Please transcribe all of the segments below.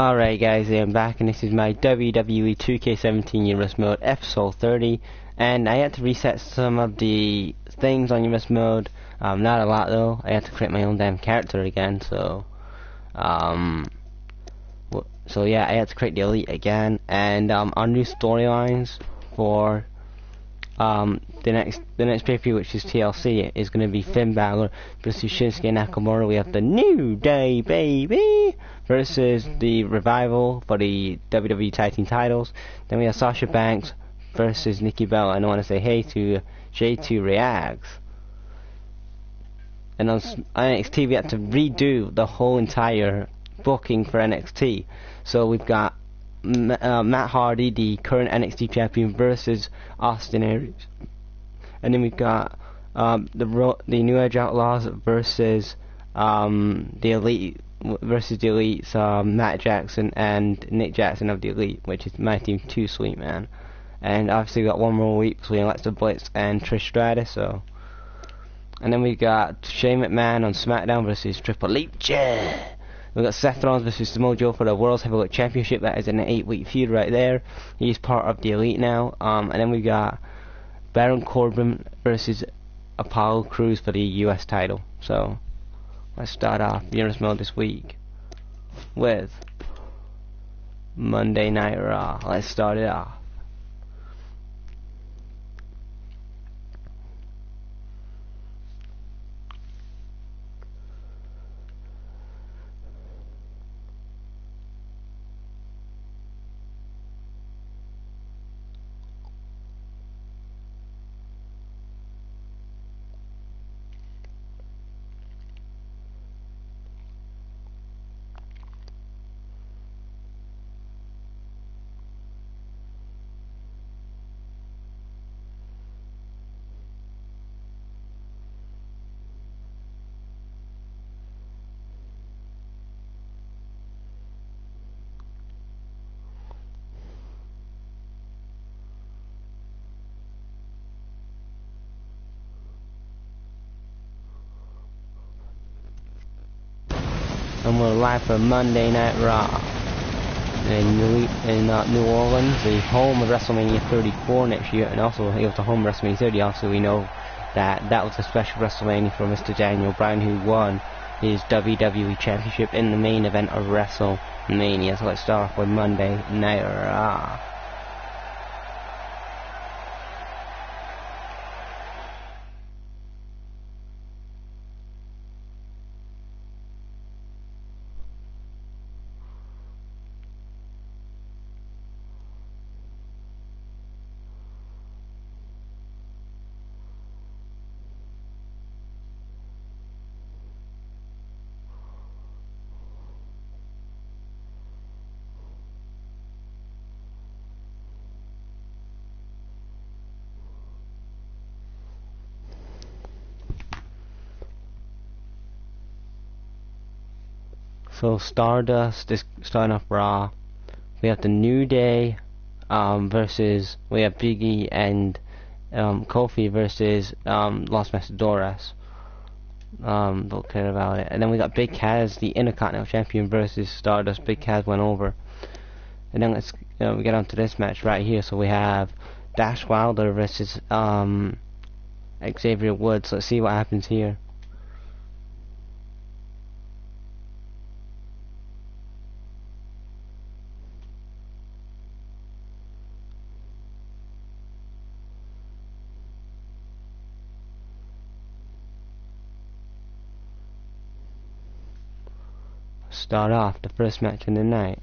Alright guys, I'm back and this is my WWE2K17 Eurus mode episode 30, and I had to reset some of the things on Eurus mode, not a lot though. I had to create my own damn character again, so yeah, I had to create the elite again, and our new storylines for the next pay-per-view, which is TLC, is going to be Finn Balor versus Shinsuke Nakamura. We have the New Day, baby, versus the Revival for the WWE Tag Team titles. Then we have Sasha Banks versus Nikki Bella. And I want to say hey to J2 Reacts. And on NXT, we had to redo the whole entire booking for NXT. So we've got Matt Hardy, the current NXT champion, versus Austin Aries, and then we've got the New Age Outlaws versus the Elite Elites, Matt Jackson and Nick Jackson of the Elite, which is my team. Too sweet, man. And obviously we got one more week between Alexa Bliss and Trish Stratus. So, and then we got Shane McMahon on SmackDown versus Triple H. We've got Seth Rollins versus Samoa Joe for the World's Heavyweight Championship. That is an 8-week feud right there. He's part of the Elite now. And then we got Baron Corbin versus Apollo Crews for the US title. So let's start off Eurus mode this week with Monday Night Raw. Let's start it off. And we're live for Monday Night Raw in New Orleans, the home of WrestleMania 34 next year, and also it was the home of WrestleMania 30. Also, we know that that was a special WrestleMania for Mr. Daniel Bryan, who won his WWE Championship in the main event of WrestleMania. So let's start off with Monday Night Raw. So Stardust is starting off Raw. We have the New Day versus, we have Big E and Kofi versus Los Matadores. Don't care about it. And then we got Big Cass, the Intercontinental Champion, versus Stardust. Big Cass went over. And then let's we get on to this match right here. So we have Dash Wilder versus Xavier Woods. Let's see what happens here. Start off the first match of the night.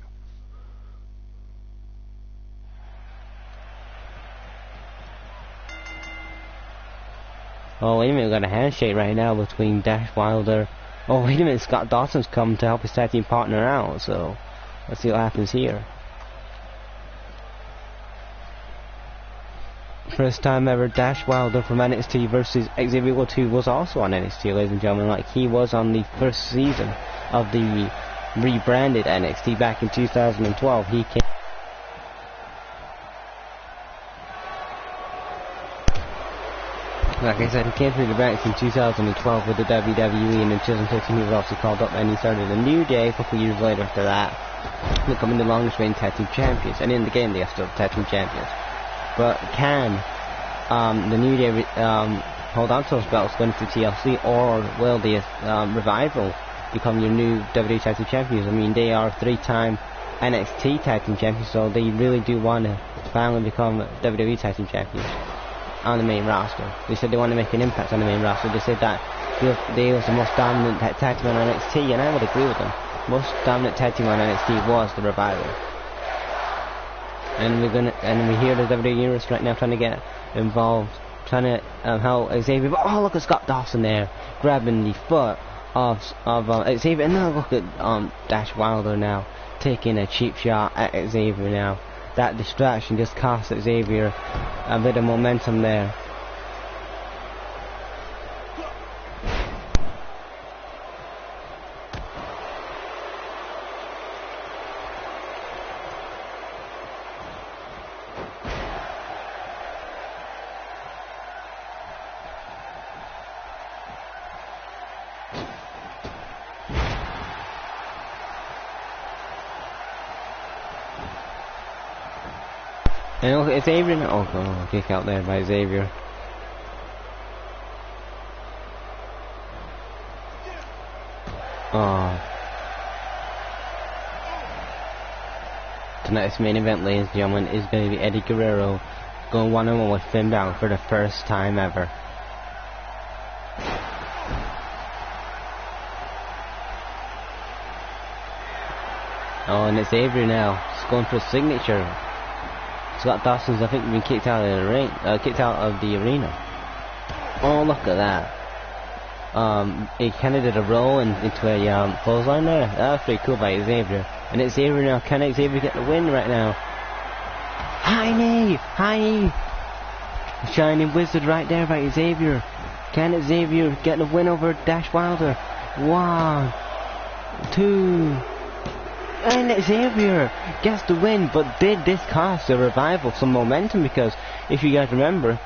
Oh wait a minute, we got a handshake right now between Dash Wilder. Oh wait a minute, Scott Dawson's come to help his tag team partner out, so let's see what happens here. First time ever Dash Wilder from NXT versus Xavier Woods, who was also on NXT, ladies and gentlemen, like he was on the first season of the rebranded NXT back in 2012. He came Like I said, he came through the ranks in 2012 with the WWE, and in 2013 he was also called up, and he started a New Day a couple of years later after that, becoming the longest reigning tag team champions. And in the game, they are still tag team champions. But can the New Day hold on to those belts going into TLC, or will the Revival become your new WWE tag team champions? I mean, they are 3-time NXT tag team champions, so they really do want to finally become WWE tag team champions on the main roster. They said they want to make an impact on the main roster. They said that they was the most dominant tag team on NXT, and I would agree with them. Most dominant tag team on NXT was the Revival. And we hear the WWE Universe right now trying to get involved, trying to help Xavier. But oh, look at Scott Dawson there, grabbing the foot of Xavier, and now look at Dash Wilder now taking a cheap shot at Xavier now. That distraction just cost Xavier a bit of momentum there. And look at Xavier. Oh, God, kick out there by Xavier. Oh. Tonight's main event, ladies and gentlemen, is going to be Eddie Guerrero going one-on-one with Finn Balor for the first time ever. Oh, and it's Xavier now. He's going for a signature. Scott Dawson's, I think, been kicked out of the ring, kicked out of the arena. Oh, look at that! He kind of did a roll into a clothesline there. That was pretty cool by Xavier. And it's Xavier now. Can Xavier get the win right now? High knee, high knee. Shining wizard right there by Xavier. Can Xavier get the win over Dash Wilder? 1, 2. And Xavier gets the win, but did this cost the Revival some momentum? Because if you guys remember,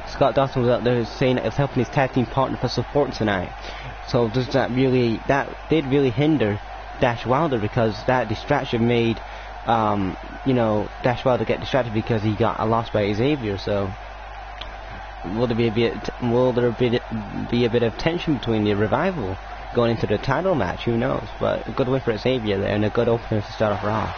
Scott Dawson was out there saying that it was helping his tag team partner for support tonight. So does that did really hinder Dash Wilder, because that distraction made Dash Wilder get distracted because he got a loss by Xavier. So will there be a bit of tension between the Revival going into the title match? Who knows? But a good win for Xavier there, and a good opener to start off Raw.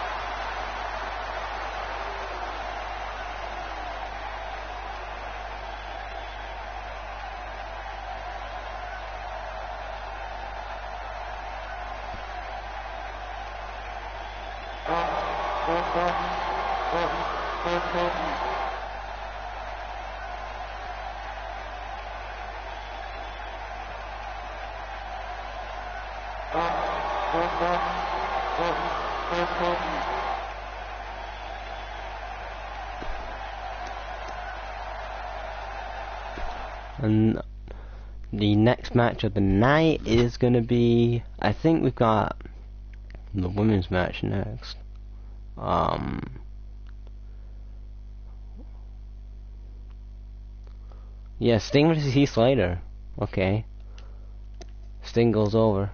And the next match of the night is going to be, I think we've got the women's match next. Yeah, Sting versus Heath Slater. Okay. Sting goes over.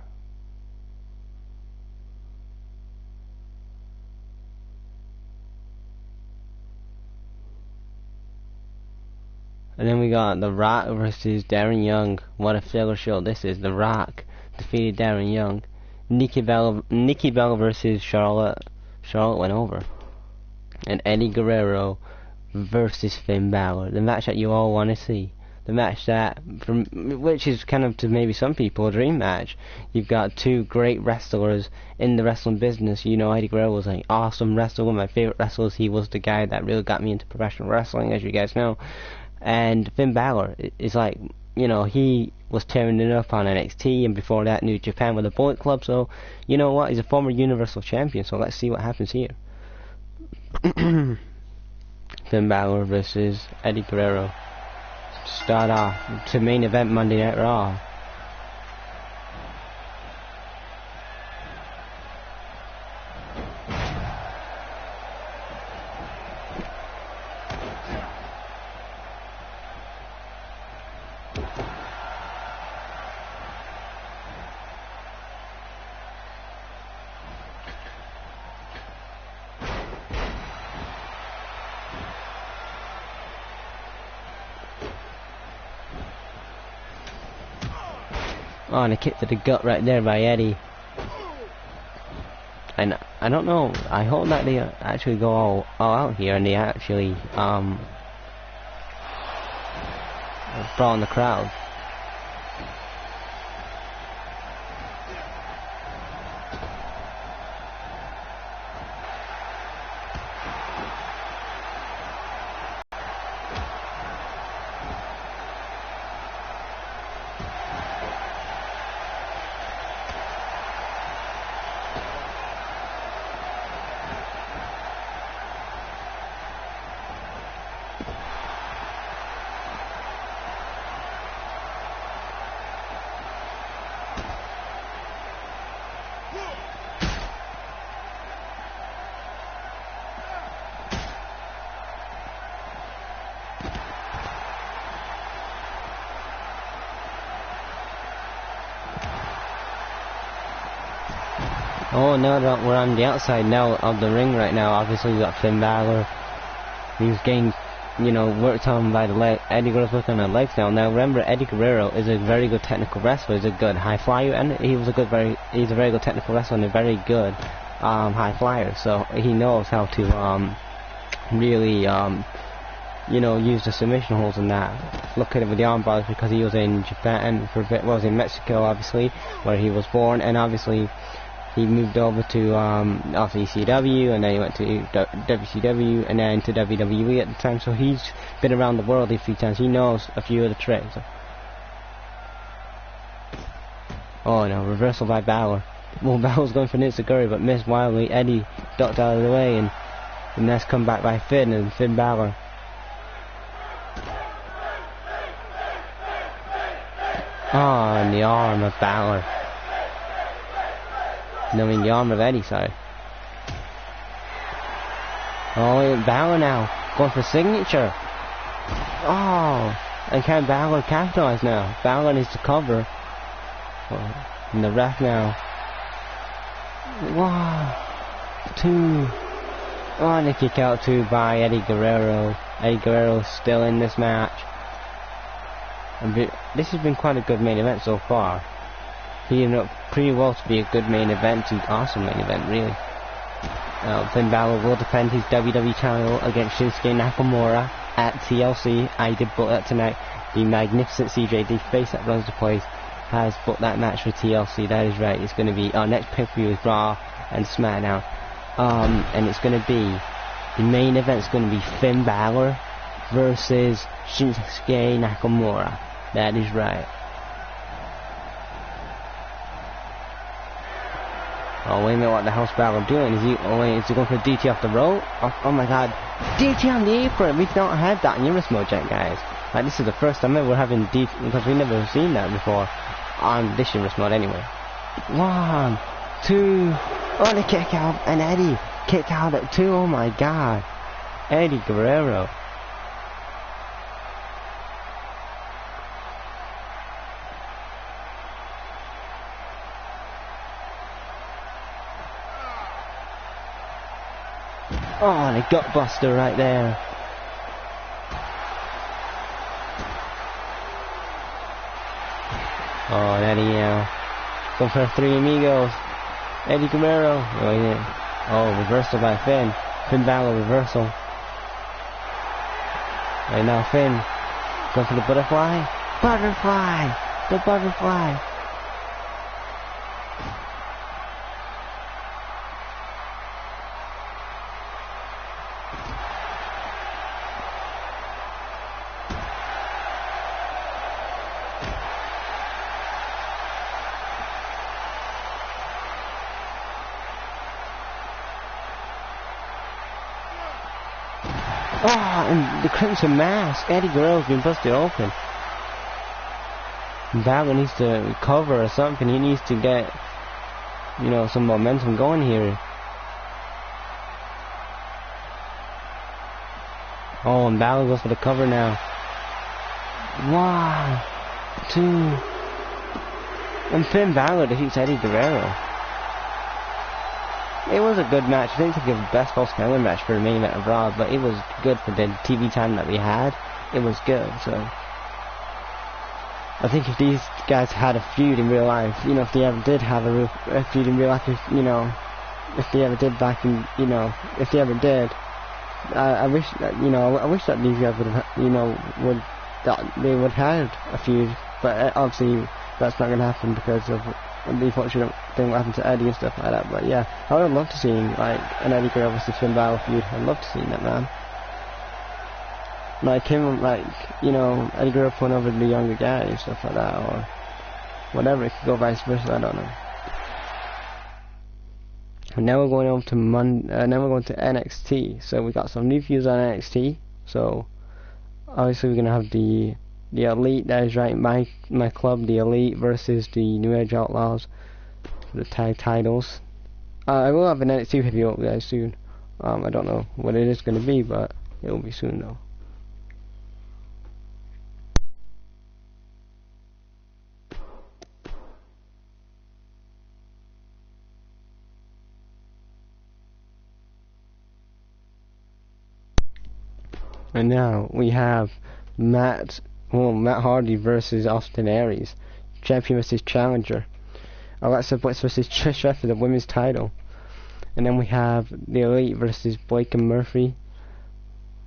And then we got The Rock versus Darren Young. What a filler show this is. The Rock defeated Darren Young. Nikki Bella versus Charlotte. Charlotte went over. And Eddie Guerrero versus Finn Balor. The match that you all want to see. The match which is kind of, to maybe some people, a dream match. You've got two great wrestlers in the wrestling business. You know, Eddie Guerrero was an awesome wrestler, one of my favorite wrestlers. He was the guy that really got me into professional wrestling, as you guys know. And Finn Balor is like, you know, he was tearing it up on NXT, and before that New Japan with the Bullet Club. So, you know what, he's a former Universal Champion, so let's see what happens here. Finn Balor versus Eddie Guerrero. Start off to main event Monday Night Raw. Oh, and a kick to the gut right there by Eddie. And I don't know, I hope that they actually go all out here and they actually draw in the crowd. Oh no, we're on the outside now of the ring right now. Obviously we got Finn Balor. He's getting, worked on by the leg. Eddie Guerrero's working on the legs now. Now remember, Eddie Guerrero is a very good technical wrestler. He's a good high flyer, and he's a very good technical wrestler and a very good high flyer. So he knows how to really use the submission holds and that. Look at it with the arm bars, because he was in Japan for a bit. Was in Mexico, obviously, where he was born, and obviously he moved over to ECW, and then he went to WCW, and then to WWE at the time. So he's been around the world a few times. He knows a few of the tricks. Oh no, reversal by Balor. Well, Balor's going for an enziguri, but missed wildly. Eddie ducked out of the way, and that's come back by Finn, and Finn Balor. Oh, and the arm of Balor. No, I mean the arm of Eddie, sorry. Oh, Balor now, going for signature. Oh, and can Balor capitalize now? Balor needs to cover. Oh, and the ref now. 1, 2. Oh, and a kick out too by Eddie Guerrero. Eddie Guerrero's still in this match. And this has been quite a good main event so far. Leading up pretty well to be a good main event, an awesome main event, really. Finn Balor will defend his WWE title against Shinsuke Nakamura at TLC. I did book that tonight. The magnificent CJD face that runs the place has booked that match for TLC. That is right. It's going to be our next pay-per-view is Raw and SmackDown, and it's going to be the main event is going to be Finn Balor versus Shinsuke Nakamura. That is right. Oh, wait a minute, what the hell's Balor doing? Is he going for a DT off the rope? Oh my god, DT on the apron! We've not had that in Eurosmo Jet, guys. Like, this is the first time ever we're having DT, because we've never seen that before on this Eurosmo anyway. 1, 2, oh, and a kick out, and Eddie kick out at 2, oh my god. Eddie Guerrero. Oh, and a gutbuster right there. Oh, and Eddie now. Going for 3 amigos. Eddie Guerrero. Oh, yeah. Oh, reversal by Finn. Finn Balor reversal. Right now, Finn. Going for the butterfly. Butterfly! The butterfly. Oh, and the Crimson Mask. Eddie Guerrero's been busted open. Balor needs to recover or something. He needs to get, some momentum going here. Oh, and Balor goes for the cover now. 1, 2. And Finn Balor defeats Eddie Guerrero. It was a good match. I didn't think it was the best post-Canada match for the main event of Raw, but it was good for the TV time that we had. It was good, so. I think if these guys had a feud in real life, you know, if they ever did have a feud in real life, if, you know, if they ever did back in, you know, if they ever did, I wish that, you know, I wish that these guys would have, you know, that they would have a feud, but obviously that's not going to happen because of the unfortunate thing what happened to Eddie and stuff like that. But yeah, I would love to see like an Eddie Guerrero versus Finn Balor feud. I'd love to see that, man. Like him, like, you know, Eddie Guerrero putting over the younger guy and stuff like that, or whatever. It could go vice versa. I don't know. And now we're going on to now we're going to NXT. So we got some new views on NXT. So obviously we're gonna have the Elite that is right in my club, the Elite versus the New Age Outlaws for the tag titles. I will have an NXT review up guys soon. I don't know what it is gonna be, but it will be soon though. And now we have Matt Hardy versus Austin Aries, champion versus challenger. Alexa Bliss versus Trish for the women's title. And then we have the Elite versus Blake and Murphy.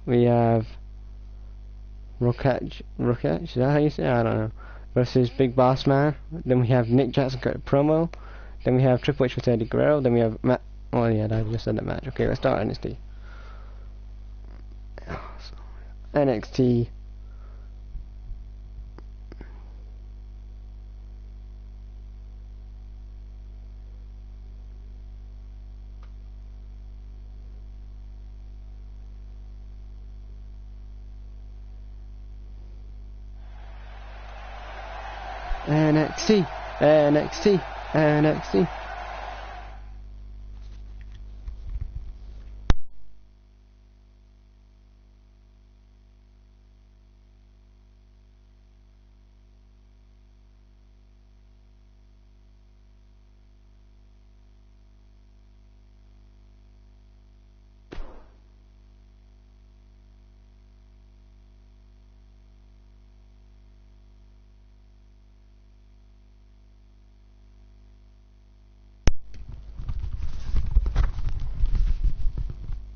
We have Rocket, is that how you say it? I don't know. Versus Big Boss Man. Then we have Nick Jackson cut a promo. Then we have Triple H versus Eddie Guerrero. Then we have Matt. Oh yeah, I just said that match. Okay, let's start NXT. NXT. NXT. NXT. NXT.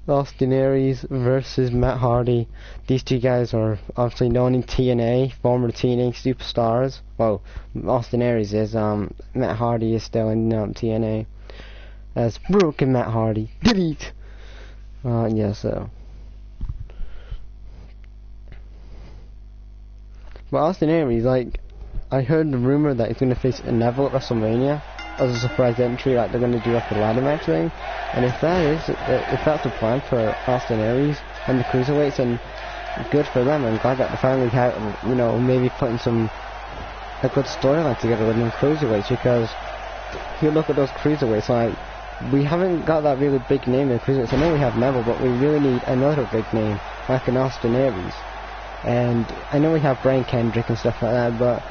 Austin Aries versus Matt Hardy. These two guys are obviously known in TNA, former TNA superstars. Well, Austin Aries is. Matt Hardy is still in TNA as Broken Matt Hardy. Delete. Yeah, so. But Austin Aries, like, I heard the rumor that he's going to face Neville at WrestleMania as a surprise entry, like they're going to do like a ladder match thing. And if that's the plan for Austin Aries and the cruiserweights, then good for them. I'm glad that they finally had, you know, maybe putting a good storyline together with them cruiserweights, because if you look at those cruiserweights, like, we haven't got that really big name in cruiserweights. I know we have Neville, but we really need another big name, like an Austin Aries. And I know we have Brian Kendrick and stuff like that, but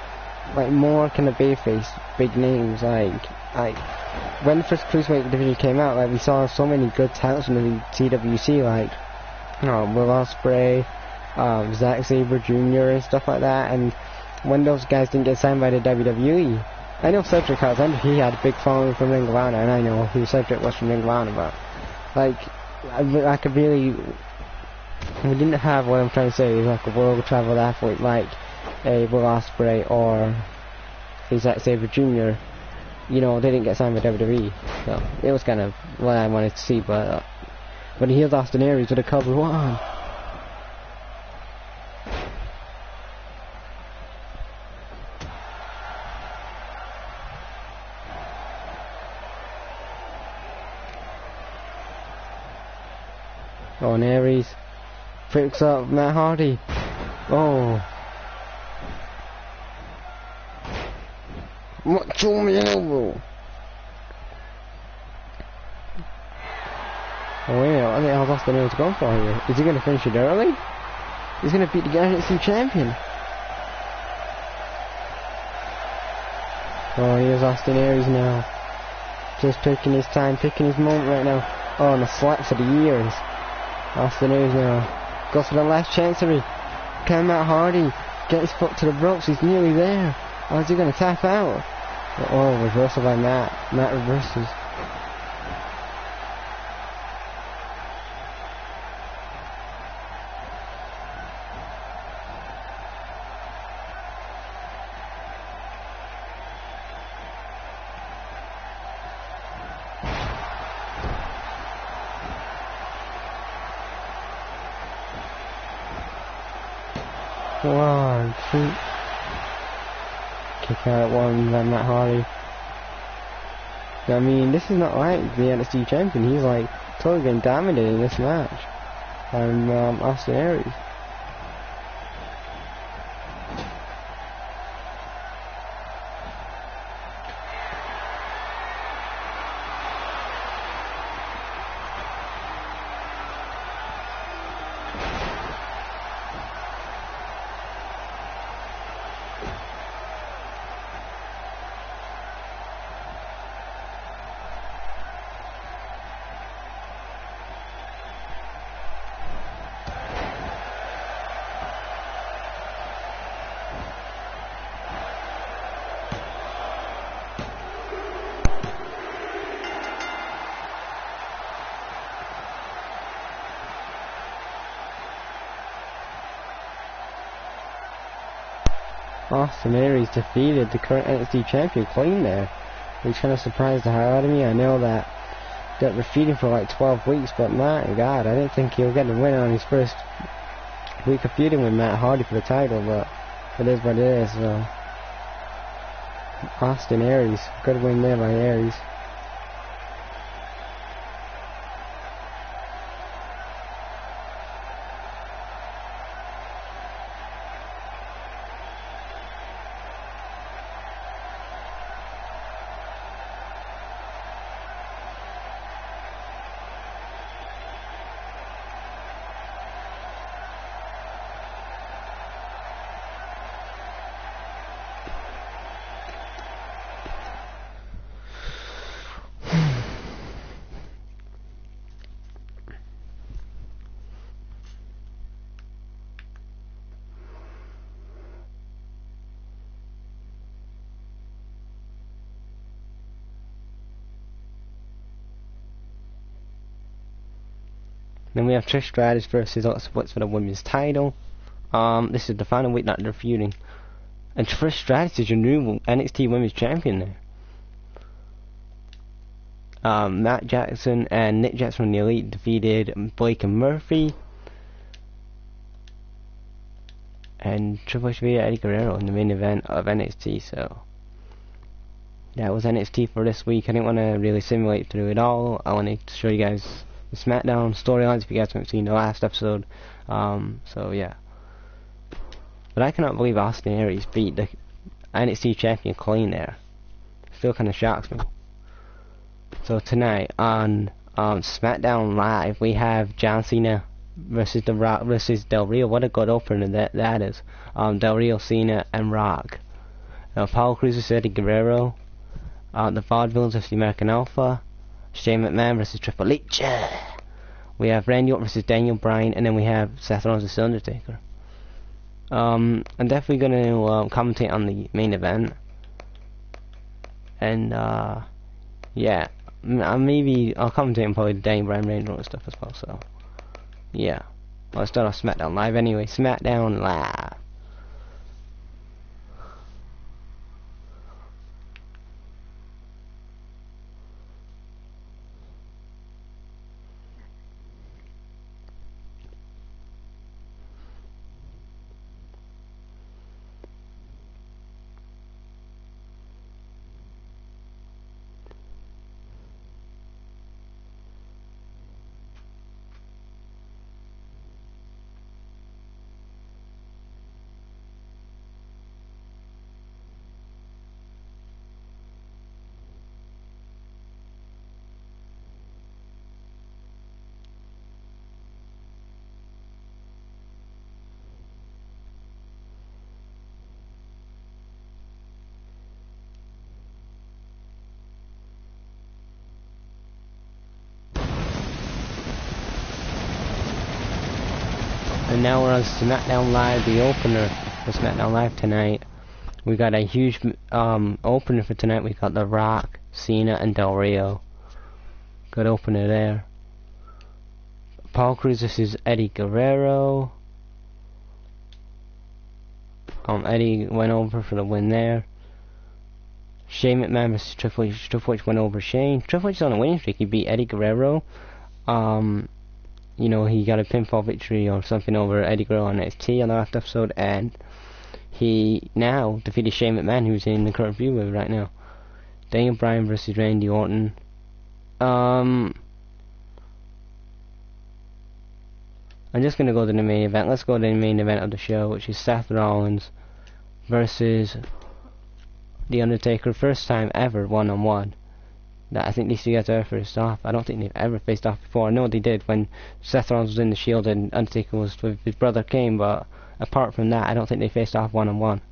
like more kind of babyface, big names, like when the first cruiserweight division came out, like we saw so many good talents from the TWC, like Will Ospreay, Xavier Jr. and stuff like that. And when those guys didn't get signed by the WWE, I know Cedric Alexander, he had a big following from Ring of Honor, and I know who Cedric was from Ring of Honor, but like I could really, we didn't have, what I'm trying to say is like a world traveled athlete like a Will Ospreay or a Xavier Jr. You know, they didn't get signed by WWE, so it was kind of what I wanted to see. But when he healed Austin Aries with a cover one, oh, and Aries picks up Matt Hardy. Oh. Macho Man elbow. Oh yeah, I think how's Austin Aries going for here? Is he going to finish it early? He's going to beat the NXT champion. Oh, here's Austin Aries now. Just taking his time, picking his moment right now. Oh, and a slap for the ears. Austin Aries now goes for the last chancery. Can Matt Hardy Get his foot to the ropes, he's nearly there. Or is he going to tap out? Oh, reversal by Matt. Matt reverses. One, two. Kick out at one by Matt Hardy. I mean, this is not like the NXT champion. He's like totally getting dominated in this match. And Austin Aries. Austin Aries defeated the current NXT champion clean there, which kind of surprised the hell out of me. I know that we're feeding for like 12 weeks, but my God, I didn't think he'll get the win on his first week of feuding with Matt Hardy for the title, but it is what it is. So Austin Aries, good win there by Aries. Then we have Trish Stratus versus Alexa Bliss for the women's title. This is the final week that they're feuding. And Trish Stratus is your new NXT Women's Champion there. Matt Jackson and Nick Jackson from the Elite defeated Blake and Murphy. And Triple H beat Eddie Guerrero in the main event of NXT, so that was NXT for this week. I didn't want to really simulate through it all. I wanted to show you guys the SmackDown storylines if you guys haven't seen the last episode. So yeah. But I cannot believe Austin Aries beat the NXT champion clean there. Still kind of shocks me. So tonight on SmackDown Live we have John Cena versus The Rock versus Del Rio. What a good opener that is. Del Rio, Cena, and Rock. Apollo Crews versus Eddie Guerrero. The Vaudevillains versus the American Alpha. Shane McMahon versus Triple H. We have Randy Orton versus Daniel Bryan, and then we have Seth Rollins versus Undertaker. I'm definitely going to commentate on the main event, and yeah, maybe I'll commentate on probably the Daniel Bryan Randy Orton stuff as well. So yeah, let's start off SmackDown Live anyway. SmackDown Live. And now we're on SmackDown Live, the opener. for SmackDown Live tonight. We got a huge opener for tonight. We got The Rock, Cena, and Del Rio. Good opener there. Paul Cruz versus Eddie Guerrero. Eddie went over for the win there. Shane McMahon versus Triple H. Triple H went over Shane. Triple H is on a winning streak. He beat Eddie Guerrero. You know, he got a pinfall victory or something over Eddie Guerrero on NXT on the last episode, and he now defeated Shane McMahon, who's in the current feud with right now. Daniel Bryan versus Randy Orton. I'm just gonna go to the main event. Let's go to the main event of the show, which is Seth Rollins versus The Undertaker. First time ever one-on-one. I think these two guys are first off. I don't think they've ever faced off before. I know they did when Seth Rollins was in the Shield and Undertaker was with his brother Kane, but apart from that, I don't think they faced off one-on-one.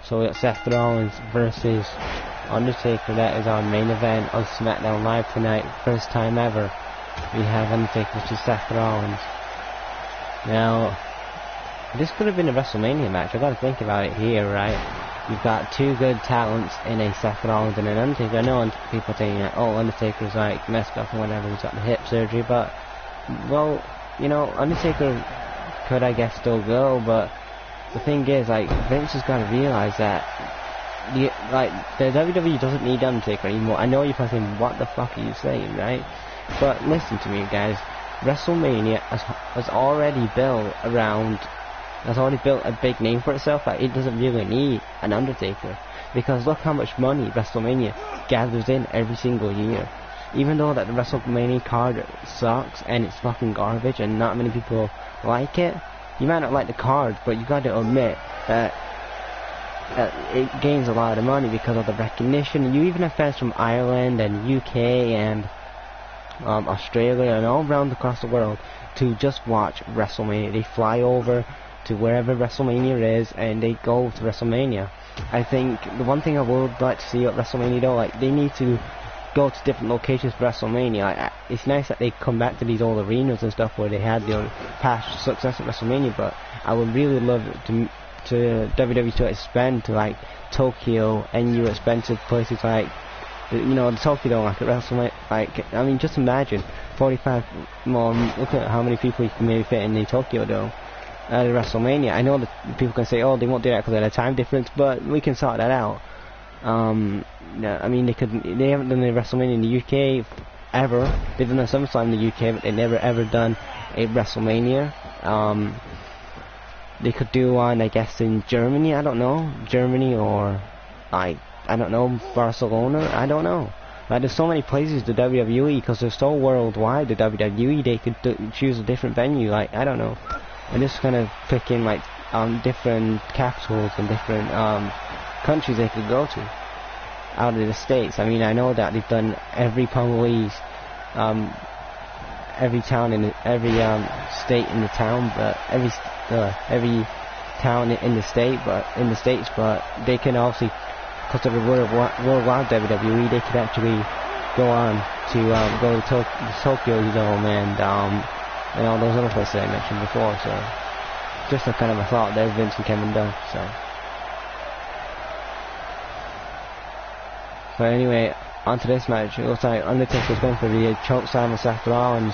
So we got Seth Rollins versus Undertaker. That is our main event on SmackDown Live tonight. First time ever we have Undertaker versus Seth Rollins. Now, this could have been a WrestleMania match. I've got to think about it here, right? You've got two good talents in a Seth Rollins and an Undertaker. I know people saying that, oh, Undertaker's like messed up and whatever, he's got the hip surgery, but, well, you know, Undertaker could, I guess, still go, but the thing is, like, Vince has got to realize that, the WWE doesn't need Undertaker anymore. I know you're probably saying, what the fuck are you saying, right? But listen to me, guys. WrestleMania has already built a big name for itself. Like, it doesn't really need an Undertaker, because look how much money WrestleMania gathers in every single year. Even though that the WrestleMania card sucks and it's fucking garbage and not many people like it, you might not like the card, but you got to admit that it gains a lot of money because of the recognition. You even have fans from Ireland and UK and Australia and all around across the world to just watch WrestleMania. They fly over to wherever WrestleMania is and they go to WrestleMania. I think the one thing I would like to see at WrestleMania though, like, they need to go to different locations for WrestleMania. Like, it's nice that they come back to these old arenas and stuff where they had the past success at WrestleMania, but I would really love to WWE to expand to like Tokyo and you expensive places like, you know, the Tokyo Dome, like at WrestleMania. Like, I mean, just imagine 45 more. Look at how many people you can maybe fit in the Tokyo Dome at WrestleMania. I know that people can say, oh, they won't do that because of the time difference, but we can sort that out. Yeah, I mean, they haven't done the WrestleMania in the UK ever. They've done a SummerSlam in the UK, but they've never ever done a WrestleMania. They could do one, I guess, in Germany. I don't know, Germany or like, I don't know, Barcelona. I don't know. Like, there's so many places to WWE because they're so worldwide. The WWE, they could choose a different venue. Like, I don't know. And just kind of picking like different capitals and different countries they could go to out of the States. I mean, I know that they've done every Congolese, every town in every state in the town, but every town in the state, but in the States. But they can also, because of the worldwide WWE, they could actually go on to go to Tokyo Dome and all those other places I mentioned before. So just a kind of a thought there, Vince and Kevin Dunn. So anyway, on to this match. It looks like Undertaker's going for the choke slam with Seth Rollins.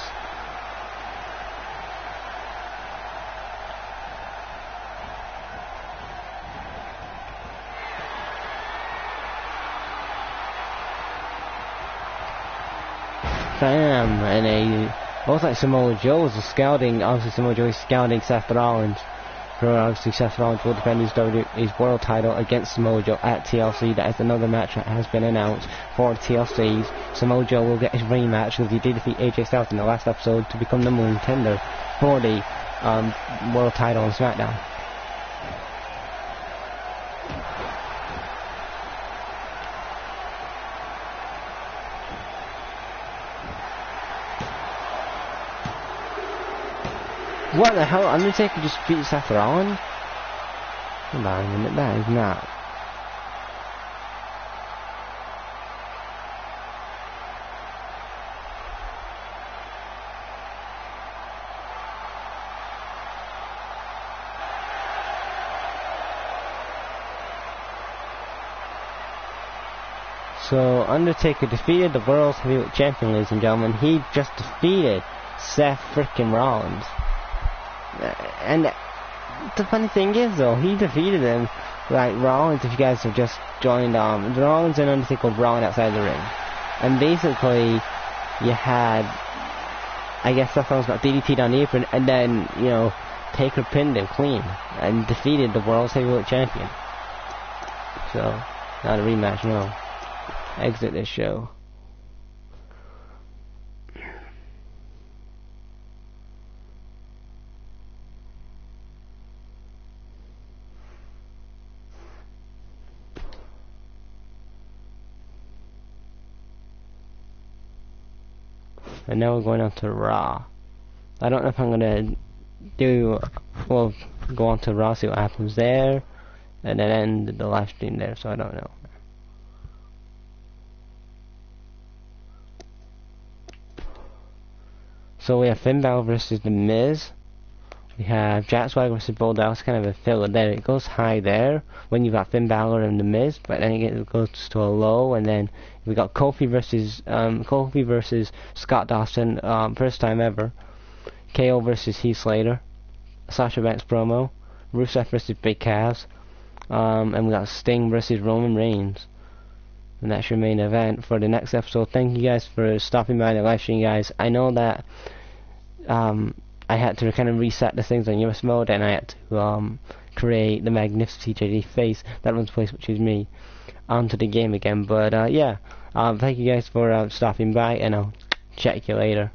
bam, and looks like Samoa Joe was scouting. Obviously, Samoa Joe is scouting Seth Rollins. Obviously, Seth Rollins will defend his world title against Samoa Joe at TLC. That is another match that has been announced for TLC's. Samoa Joe will get his rematch because he did defeat AJ Styles in the last episode to become number one contender for the world title on SmackDown. What the hell? Undertaker just beat Seth Rollins? Hold on a minute, that is not. So, Undertaker defeated the World's Heavyweight Champion, ladies and gentlemen. He just defeated Seth freaking Rollins. And the funny thing is, though, he defeated him, like Rollins, if you guys have just joined, Rollins and Undertaker were brawling outside the ring. And basically, you had, I guess Seth Rollins got DDT'd on the apron, and then, you know, Taker pinned him clean, and defeated the World's Heavyweight Champion. So, not a rematch, no. Exit this show. And now we're going on to Raw. I don't know if I'm gonna go on to Raw, see what happens there, and then end the live stream there, so I don't know. So we have Finn Balor versus The Miz. We have Jack Swagger versus Bo Dallas, kind of a filler there. It goes high there when you've got Finn Balor and The Miz, but then it goes to a low, and then we got Kofi versus Scott Dawson, first time ever. KO versus Heath Slater. Sasha Banks promo. Rusev versus Big Cass. And we got Sting versus Roman Reigns. And that's your main event for the next episode. Thank you guys for stopping by the live stream, guys. I know that I had to kind of reset the things on US mode, and I had to create the magnificent TJD face that runs place, which is me, onto the game again. But yeah, thank you guys for stopping by, and I'll check you later.